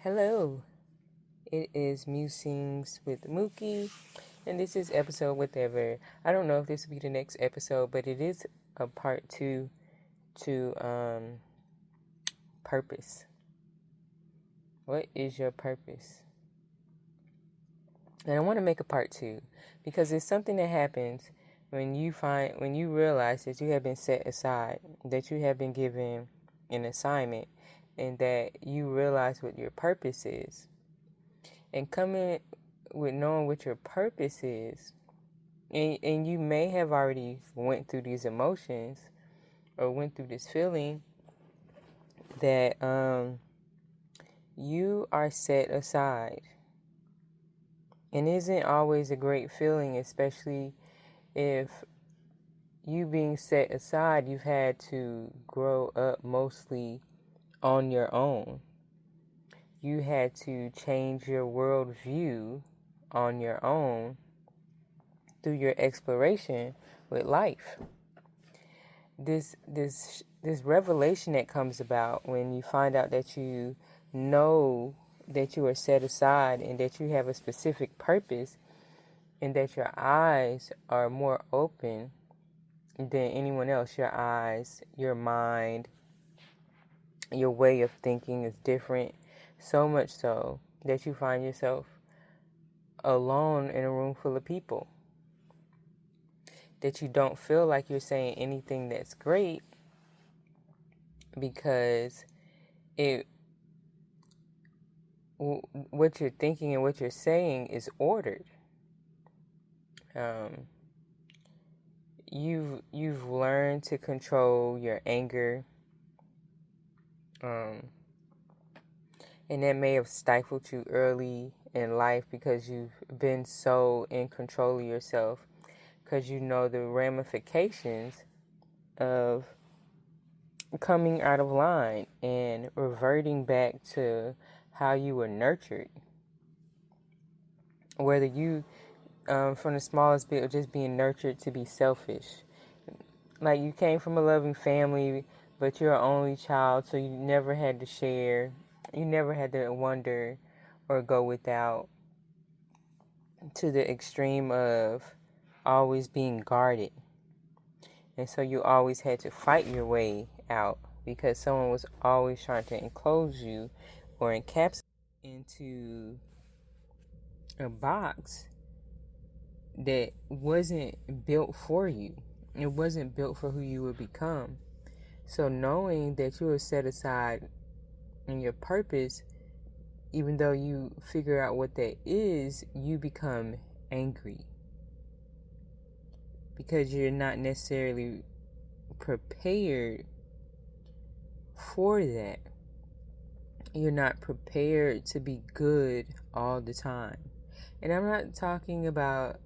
Hello, it is Musings with Mookie, and this is episode whatever. I don't know if this will be the next episode, but it is a part 2 to purpose. What is your purpose? And I want to make a part 2 because it's something that happens when you realize that you have been set aside, that you have been given an assignment, and that you realize what your purpose is. And coming with knowing what your purpose is, and you may have already went through these emotions or went through this feeling that you are set aside. And isn't always a great feeling, especially if you being set aside, you've had to grow up mostly on your own. You had to change your worldview on your own through your exploration with life. This revelation that comes about when you find out that you know that you are set aside and that you have a specific purpose and that your eyes are more open than anyone else. Your eyes, your mind, your way of thinking is different, so much so that you find yourself alone in a room full of people. That you don't feel like you're saying anything that's great because what you're thinking and what you're saying is ordered. You've learned to control your anger, and that may have stifled you early in life because you've been so in control of yourself, because you know the ramifications of coming out of line and reverting back to how you were nurtured. Whether you, from the smallest bit, of just being nurtured to be selfish. Like you came from a loving family, but you're an only child, so you never had to share. You never had to wonder or go without, to the extreme of always being guarded. And so you always had to fight your way out because someone was always trying to enclose you or encapsulate into a box that wasn't built for you. It wasn't built for who you would become. So knowing that you were set aside in your purpose, even though you figure out what that is, you become angry because you're not necessarily prepared for that. You're not prepared to be good all the time. And I'm not talking about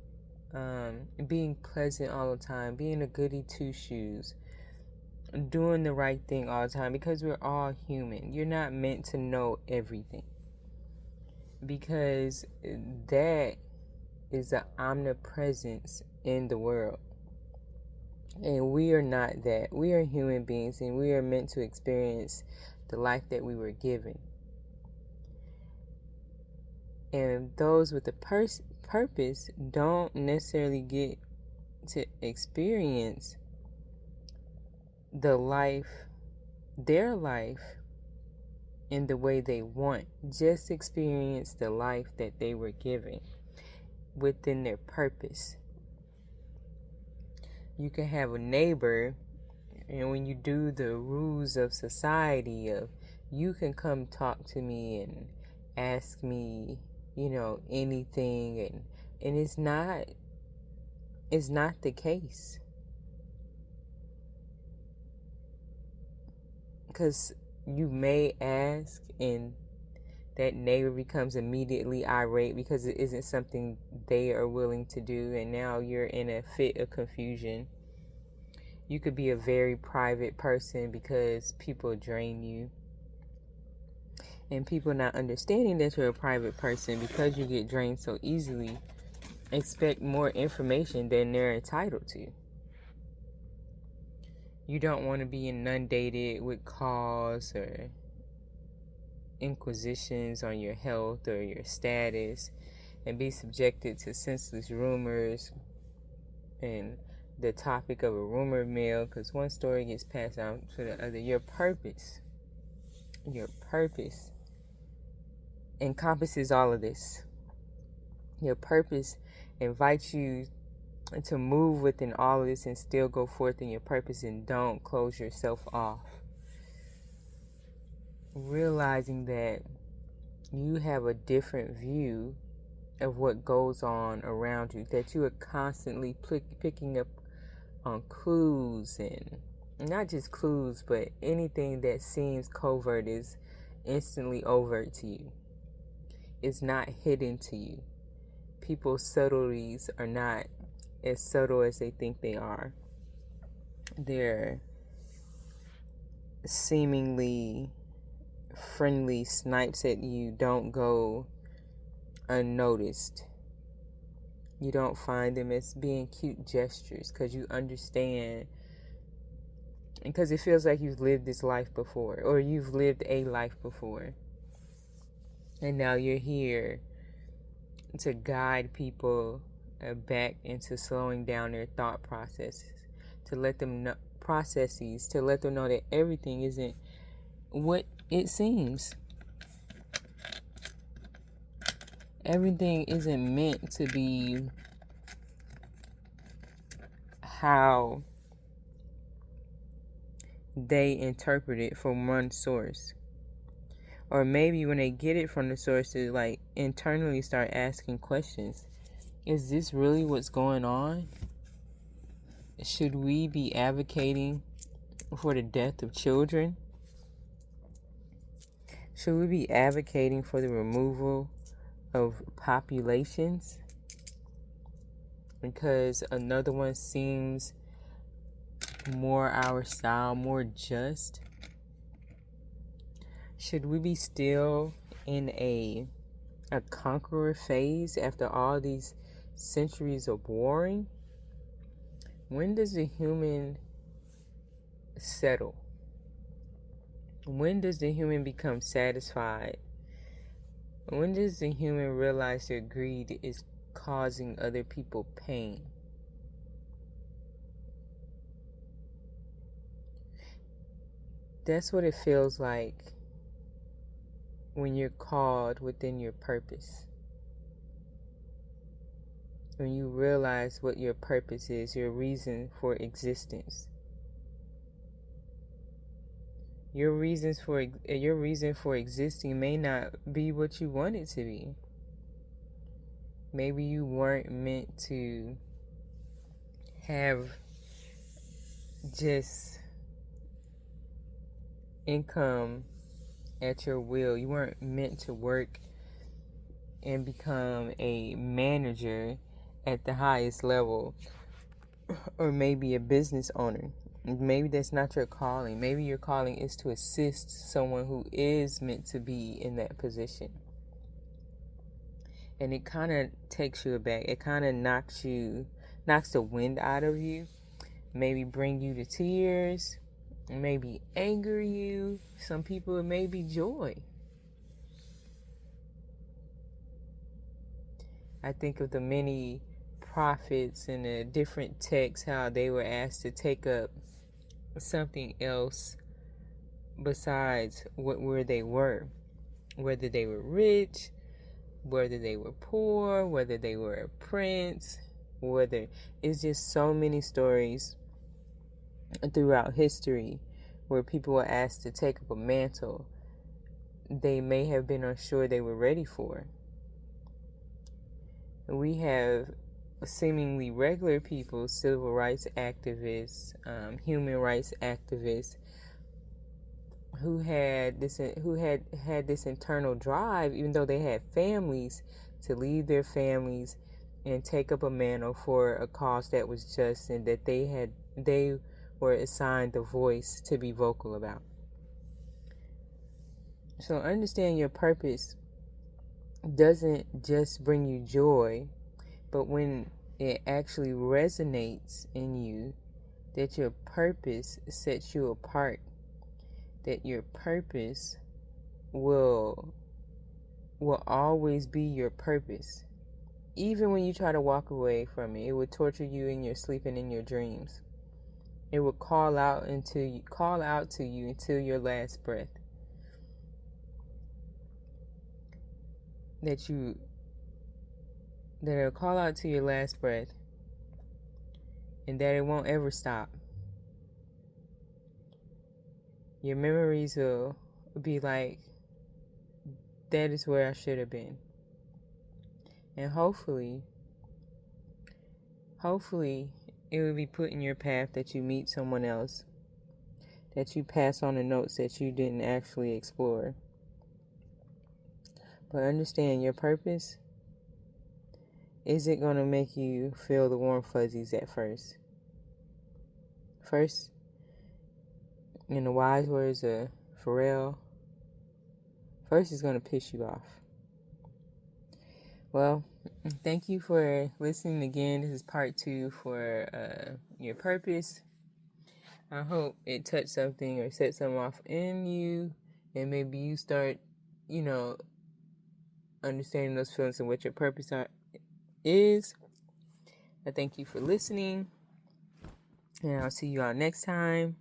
being pleasant all the time, being a goody two-shoes, doing the right thing all the time, because we're all human. You're not meant to know everything, because that is the omnipresence in the world. And we are not that. We are human beings, and we are meant to experience the life that we were given. And those with a purpose don't necessarily get to experience their life in the way they want. Just experience the life that they were given within their purpose. You can have a neighbor, and when you do the rules of society of you can come talk to me and ask me, anything, and it's not the case. Because you may ask and that neighbor becomes immediately irate because it isn't something they are willing to do, and now you're in a fit of confusion. You could be a very private person because people drain you. And people not understanding that you're a private person because you get drained so easily expect more information than they're entitled to. You don't want to be inundated with calls or inquisitions on your health or your status, and be subjected to senseless rumors and the topic of a rumor mill, because one story gets passed on to the other. Your purpose encompasses all of this. Your purpose invites you to move within all of this and still go forth in your purpose, and don't close yourself off. Realizing that you have a different view of what goes on around you, that you are constantly picking up on clues, and not just clues, but anything that seems covert is instantly overt to you. It's not hidden to you. People's subtleties are not as subtle as they think they are. They're seemingly friendly snipes at you don't go unnoticed. You don't find them as being cute gestures, because you understand, because it feels like you've lived this life before, or you've lived a life before, and now you're here to guide people back into slowing down their thought processes, to let them know to let them know that everything isn't what it seems. Everything isn't meant to be how they interpret it from one source. Or maybe when they get it from the source, to like internally start asking questions. Is this really what's going on? Should we be advocating for the death of children? Should we be advocating for the removal of populations because another one seems more our style, more just? Should we be still in a conqueror phase after all these centuries of warring? When does the human settle? When does the human become satisfied? When does the human realize their greed is causing other people pain? That's what it feels like when you're called within your purpose. When you realize what your purpose is, your reason for existence. Your reason for existing may not be what you want it to be. Maybe you weren't meant to have just income at your will. You weren't meant to work and become a manager at the highest level, or maybe a business owner. Maybe that's not your calling. Maybe your calling is to assist someone who is meant to be in that position. And it kind of takes you aback. It kind of knocks the wind out of you. Maybe bring you to tears. Maybe anger you. Some people, it may be joy. I think of the many prophets in the different texts, how they were asked to take up something else besides where they were. Whether they were rich, whether they were poor, whether they were a prince, it's just so many stories throughout history where people were asked to take up a mantle they may have been unsure they were ready for. We have seemingly regular people, civil rights activists, human rights activists, who had this internal drive, even though they had families, to leave their families and take up a mantle for a cause that was just, and that they were assigned the voice to be vocal about. So understand your purpose doesn't just bring you joy, but when it actually resonates in you, that your purpose sets you apart, that your purpose will always be your purpose. Even when you try to walk away from it, it will torture you in your sleep and in your dreams. It will call out to you until your last breath. That it'll call out to your last breath, and that it won't ever stop. Your memories will be like, that is where I should have been. And hopefully it will be put in your path that you meet someone else, that you pass on the notes that you didn't actually explore. But understand, your purpose isn't going to make you feel the warm fuzzies at first. First, in the wise words of Pharrell, first it's going to piss you off. Well, thank you for listening again. This is part 2 for your purpose. I hope it touched something or set something off in you, and maybe you start, understanding those feelings and what your purpose is. I thank you for listening, and I'll see you all next time.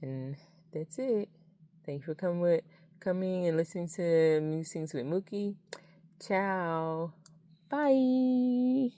And that's it. Thank you for coming and listening to Musings with Mookie. Ciao. Bye.